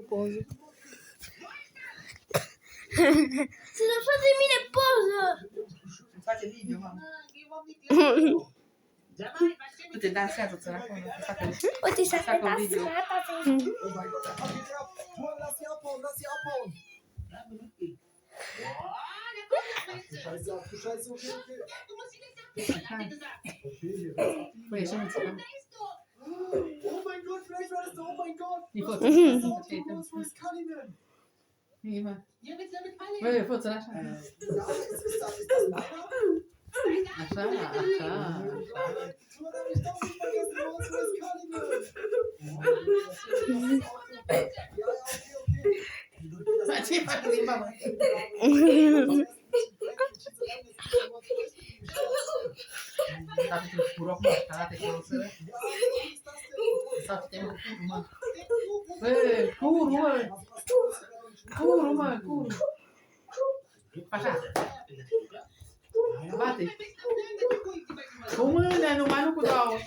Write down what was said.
Poso. Se non fatemi ne poso. Fate video, mamma. Tu ti dai senso, ce la fai. O ti sei Sacco stata video. strata. Oh mein Gott, da geht er ab. Lass sie abhauen, lass sie abhauen. Scheiße, ach du Scheiße, okay, okay. Poi sono iniziato. Oh mein Gott, vielleicht war das der, oh mein Gott. Mi Was foto. ist das Octopus? Wo ist Cullinan? Sì, ma. Forse lascia. Ja, ist das meiner? Lascia. Tu hast mich doch nicht vergessen, Maus, wo ist Cullinan? Ja, okay. Ma ci fa così, mamma. State sul scuro, state conoscere. State tempo ma. Curu. Pasha. Bate. Como não, mano, cuidado.